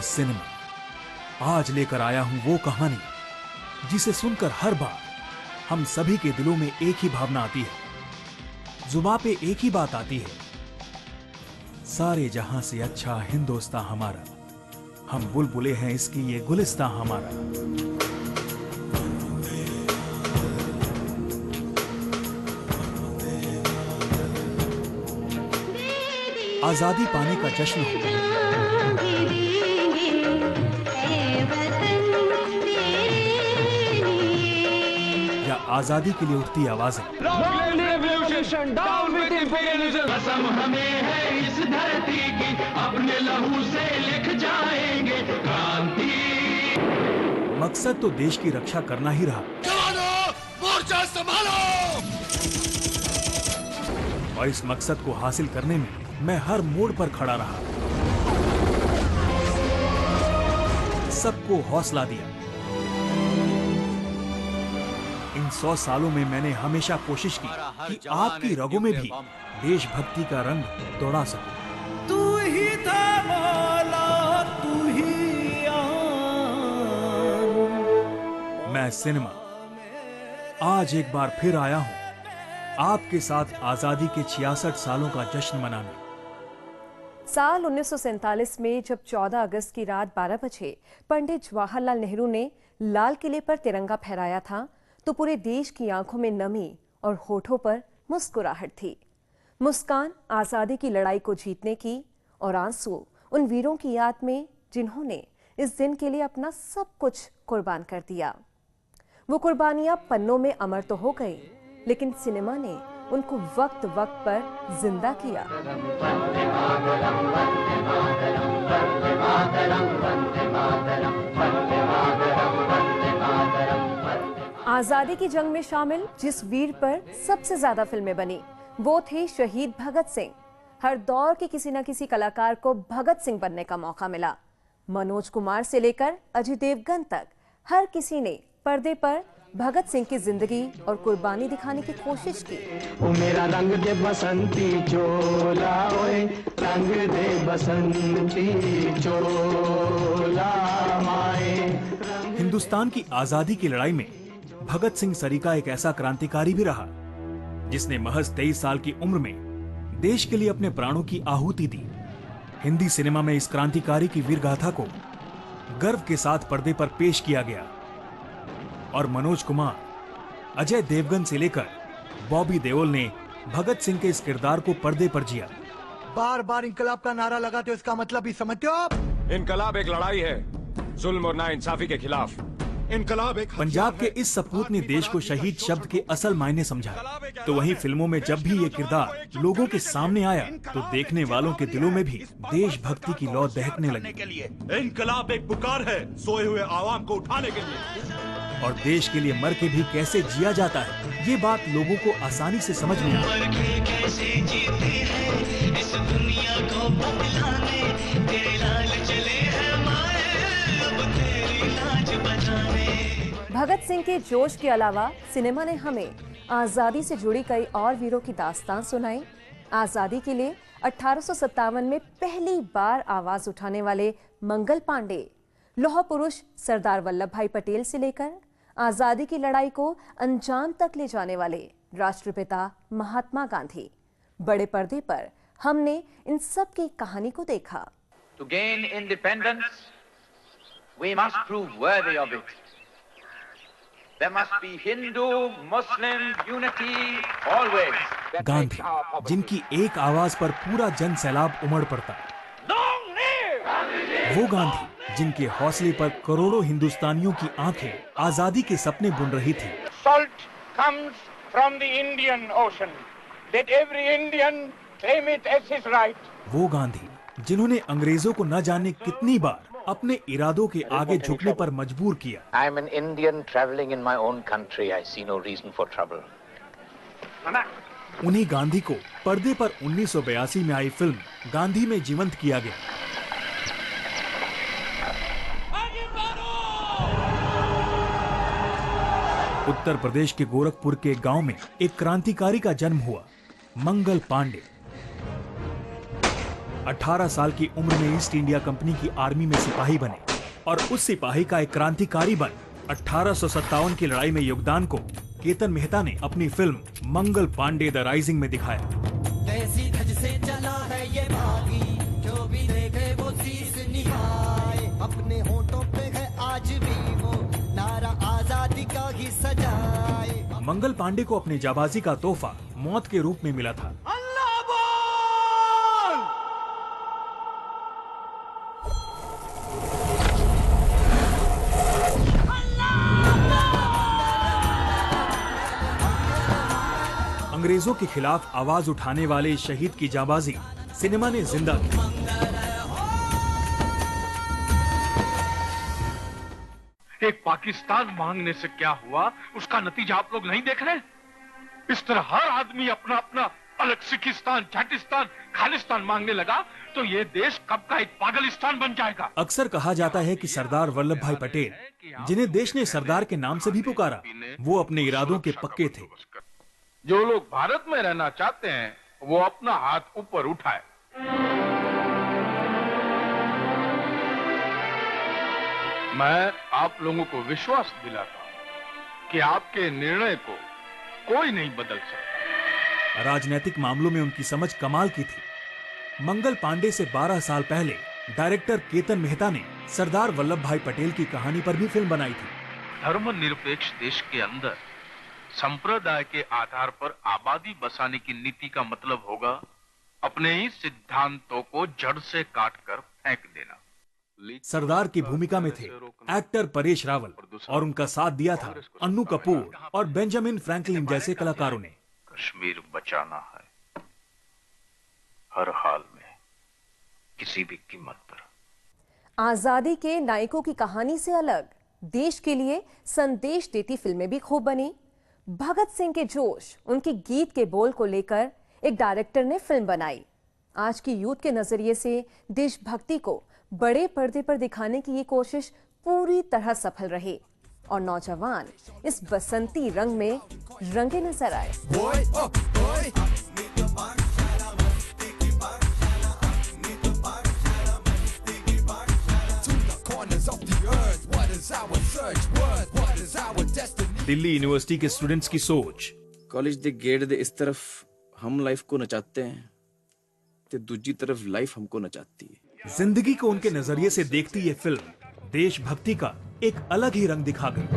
Cinema आज लेकर आया हूं वो कहानी जिसे सुनकर हर बार हम सभी के दिलों में एक ही भावना आती है, जुबां पे एक ही बात आती है, सारे जहां से अच्छा हिंदुस्तान हमारा, हम बुलबुले हैं इसकी ये गुलिस्तान हमारा। आजादी पाने का जश्न हो या आजादी के लिए उठती आवाजें, कसम हमें है इस धरती की, अपने लहू से लिख जाएंगे क्रांति। मकसद तो देश की रक्षा करना ही रहा। जवानों, मोर्चा संभालो। और इस मकसद को हासिल करने में मैं हर मोड़ पर खड़ा रहा, सबको हौसला दिया। इन 100 सालों में मैंने हमेशा कोशिश की कि आपकी रगों में भी देशभक्ति का रंग दौड़ा सकूं। तू ही था मौला, तू ही आन। मैं सिनेमा आज एक बार फिर आया हूं आपके साथ आजादी के 66 सालों का जश्न मनाने। साल 1947 में जब 14 अगस्त की रात 12 बजे पंडित जवाहरलाल नेहरू ने लाल किले पर तिरंगा फहराया था, तो पूरे देश की आंखों में नमी और होठों पर मुस्कुराहट थी। मुस्कान आजादी की लड़ाई को जीतने की, और आंसू उन वीरों की याद में जिन्होंने इस दिन के लिए अपना सब कुछ कुर्बान कर दिया। वो कुर्बानियां पन्नों में अमर तो हो गई, लेकिन सिनेमा ने उनको वक्त वक्त पर जिंदा किया। आजादी की जंग में शामिल जिस वीर पर सबसे ज्यादा फिल्में बनी वो थे शहीद भगत सिंह। हर दौर के किसी न किसी कलाकार को भगत सिंह बनने का मौका मिला। मनोज कुमार से लेकर अजय देवगन तक हर किसी ने पर्दे पर भगत सिंह की जिंदगी और कुर्बानी दिखाने की कोशिश की। ओ मेरा रंग दे बसंती चोला, ओए रंग दे बसंती चोला माए। हिंदुस्तान की आजादी की लड़ाई में भगत सिंह सरीका एक ऐसा क्रांतिकारी भी रहा जिसने महज 23 साल की उम्र में देश के लिए अपने प्राणों की आहुति दी। हिंदी सिनेमा में इस क्रांतिकारी की वीर गाथा को गर्व के साथ पर्दे पर पेश किया गया और मनोज कुमार, अजय देवगन से लेकर बॉबी देओल ने भगत सिंह के इस किरदार को पर्दे पर जिया। बार बार इंकलाब का नारा लगाते हो, इसका मतलब भी समझते हो आप? इनकलाब एक लड़ाई है जुल्म और नाइंसाफी के खिलाफ। इनकलाब एक पंजाब के इस सपूत ने देश को शहीद शब्द के असल मायने समझा, तो वहीं फिल्मों में जब भी ये किरदार लोगों के सामने आया तो देखने वालों के दिलों में भी देशभक्ति की लौ दहकने लगी। इनकलाब एक पुकार है सोए हुए आवाम को उठाने के लिए, और देश के लिए मर के भी कैसे जिया जाता है ये बात लोगों को आसानी से समझ में आई। भगत सिंह के जोश के अलावा सिनेमा ने हमें आजादी से जुड़ी कई और वीरों की दास्तान सुनाई। आजादी के लिए 1857 में पहली बार आवाज उठाने वाले मंगल पांडे, लौह पुरुष सरदार वल्लभ भाई पटेल से लेकर आजादी की लड़ाई को अंजाम तक ले जाने वाले राष्ट्रपिता महात्मा गांधी, बड़े पर्दे पर हमने इन सब की कहानी को देखा। To gain independence, we must prove worthy of it. There must be Hindu, Muslim unity always. Gandhi, जिनकी एक आवाज पर पूरा जन सैलाब उमड़ पड़ता। वो गांधी जिनके हौसले पर करोड़ों हिंदुस्तानियों की आंखें आजादी के सपने बुन रही थी। Salt comes from the Indian Ocean. Let every Indian claim it as his right. वो गांधी जिन्होंने अंग्रेजों को न जाने कितनी बार अपने इरादों के आगे झुकने पर मजबूर किया। I am an Indian traveling in my own country. I see no reason for trouble. उन्हीं गांधी को पर्दे पर 1982 में आई फिल्म गांधी में जीवंत किया गया। उत्तर प्रदेश के गोरखपुर के गांव में एक क्रांतिकारी का जन्म हुआ, मंगल पांडे। 18 साल की उम्र में ईस्ट इंडिया कंपनी की आर्मी में सिपाही बने और उस सिपाही का एक क्रांतिकारी बन 1857 की लड़ाई में योगदान को केतन मेहता ने अपनी film Mangal Pandey the rising में दिखाया। से चला है ये बागी, जो भी देखे वो शीश निभाए, अपने होठों पे है आज भी वो नारा आजादी का ही सजाए। मंगल पांडे को अपने जाबाजी का तोहफा मौत के रूप में मिला था। अंग्रेजों के खिलाफ आवाज उठाने वाले शहीद की जाबाजी सिनेमा ने जिंदा की। एक पाकिस्तान मांगने से क्या हुआ, उसका नतीजा आप लोग नहीं देख रहे? इस तरह हर आदमी अपना अपना अलग सिखिस्तान, जाटिस्तान, खालिस्तान मांगने लगा तो ये देश कब का एक पागलिस्तान बन जाएगा। अक्सर कहा जाता है कि सरदार वल्लभ भाई पटेल, जिन्हें देश ने सरदार के नाम से भी पुकारा, वो अपने इरादों के पक्के थे। जो लोग भारत में रहना चाहते हैं वो अपना हाथ ऊपर उठाए। मैं आप लोगों को विश्वास दिलाता हूं कि आपके निर्णय को कोई नहीं बदल सकता। राजनीतिक मामलों में उनकी समझ कमाल की थी। मंगल पांडे से 12 साल पहले डायरेक्टर केतन मेहता ने सरदार वल्लभ भाई पटेल की कहानी पर भी फिल्म बनाई थी। धर्मनिरपेक्ष देश के अंदर संप्रदाय के आधार पर आबादी बसाने की नीति का मतलब होगा अपने ही सिद्धांतों को जड़ से काटकर फेंक देना। सरदार की भूमिका में थे एक्टर परेश रावल और उनका साथ दिया था अन्नू कपूर और बेंजामिन फ्रैंकलिन जैसे कलाकारों ने। कश्मीर बचाना है हर हाल में, किसी भी कीमत पर। आजादी के नायकों की कहानी से अलग देश के लिए संदेश देती फिल्में भी खूब बनी। भगत सिंह के जोश, उनके गीत के बोल को लेकर एक डायरेक्टर ने फिल्म बनाई। आज की यूथ के नजरिए से देशभक्ति को बड़े पर्दे पर दिखाने की ये कोशिश पूरी तरह सफल रही और नौजवान इस बसंती रंग में रंगे नजर आए। दिल्ली यूनिवर्सिटी के स्टूडेंट्स की सोच। कॉलेज दे गेट दे इस तरफ हम लाइफ को नचाते हैं ते दूसरी तरफ लाइफ हमको नचाती है। जिंदगी को उनके नजरिए से देखती ये फिल्म देशभक्ति का एक अलग ही रंग दिखा गई।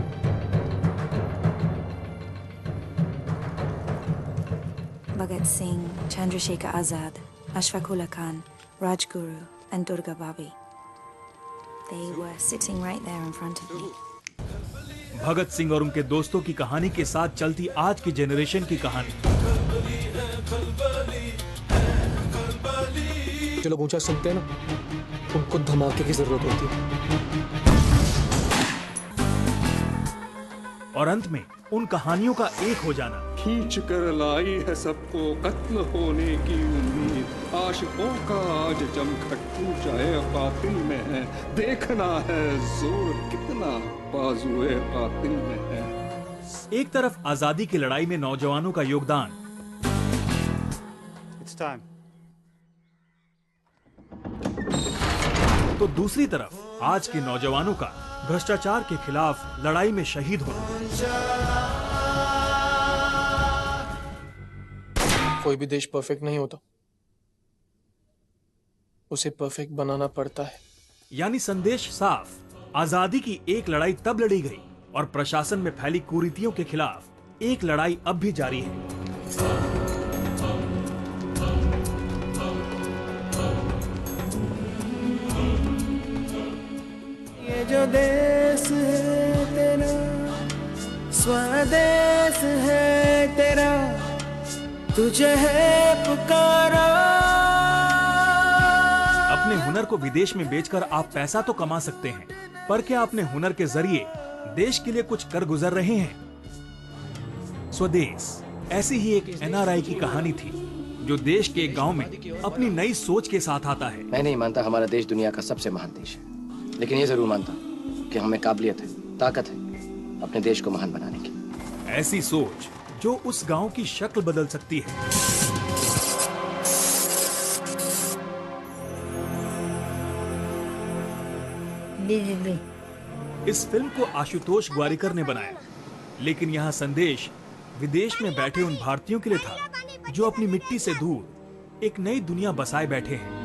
Bhagat Singh, Chandrashekhar Azad, Ashfaq Ulla Khan, Rajguru and Durga Babi. They were sitting right there in front of me. Bhagat Singh और उनके दोस्तों की कहानी के साथ चलती आज की जनरेशन की कहानी। जो लोग ऊंचा सुनते हैं ना, उनको धमाके की जरूरत होती है। और अंत में उन कहानियों का एक हो जाना। खींच कर लाई है सबको कत्ल होने की उम्मीद, आशिकों का आज जमखट्टू जाए कातिल में है, देखना है जोर कितना बाजुए कातिल में है। एक तरफ आजादी की लड़ाई में नौजवानों का योगदान, It's time. तो दूसरी तरफ आज के नौजवानों का भ्रष्टाचार के खिलाफ लड़ाई में शहीद होना। कोई भी देश परफेक्ट नहीं होता, उसे परफेक्ट बनाना पड़ता है। यानी संदेश साफ, आजादी की एक लड़ाई तब लड़ी गई और प्रशासन में फैली कुरीतियों के खिलाफ एक लड़ाई अब भी जारी है। ये जो देश है तेरा, स्वदेश है तेरा, तुझे है पुकारा। अपने हुनर को विदेश में बेचकर आप पैसा तो कमा सकते हैं, पर क्या अपने हुनर के जरिए देश के लिए कुछ कर गुजर रहे हैं? स्वदेश ऐसी ही एक एनआरआई की कहानी थी जो देश के एक गांव में अपनी नई सोच के साथ आता है। मैं नहीं मानता हमारा देश दुनिया का सबसे महान देश है, लेकिन ये जरूर मानता कि हमें काबिलियत है, ताकत है अपने देश को महान बनाने की। ऐसी सोच जो उस गांव की शक्ल बदल सकती है। बिजली। इस फिल्म को आशुतोष ग्वारिकर ने बनाया, लेकिन यहाँ संदेश विदेश में बैठे उन भारतीयों के लिए था जो अपनी मिट्टी से दूर एक नई दुनिया बसाए बैठे हैं।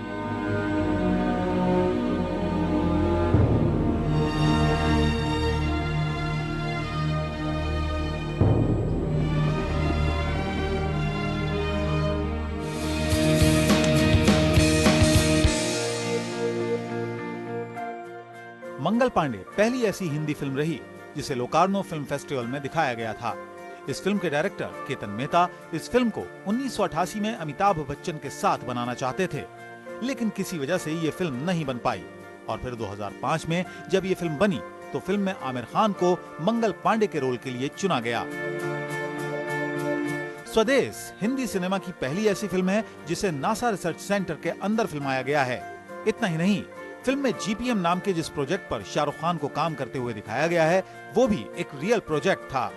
मंगल पांडे पहली ऐसी हिंदी फिल्म रही जिसे लोकार्नो फिल्म फेस्टिवल में दिखाया गया था। इस फिल्म के डायरेक्टर केतन मेहता इस फिल्म को 1988 में अमिताभ बच्चन के साथ बनाना चाहते थे, लेकिन किसी वजह से ये फिल्म नहीं बन पाई। और फिर 2005 में जब ये फिल्म बनी तो फिल्म में आमिर खान को मंगल पांडे के रोल के लिए चुना गया। स्वदेश हिंदी सिनेमा की पहली ऐसी फिल्म है जिसे नासा रिसर्च सेंटर के अंदर फिल्माया गया है। इतना ही नहीं, फिल्म में जीपीएम नाम के जिस प्रोजेक्ट पर शाहरुख खान को काम करते हुए दिखाया गया है वो भी एक रियल प्रोजेक्ट था।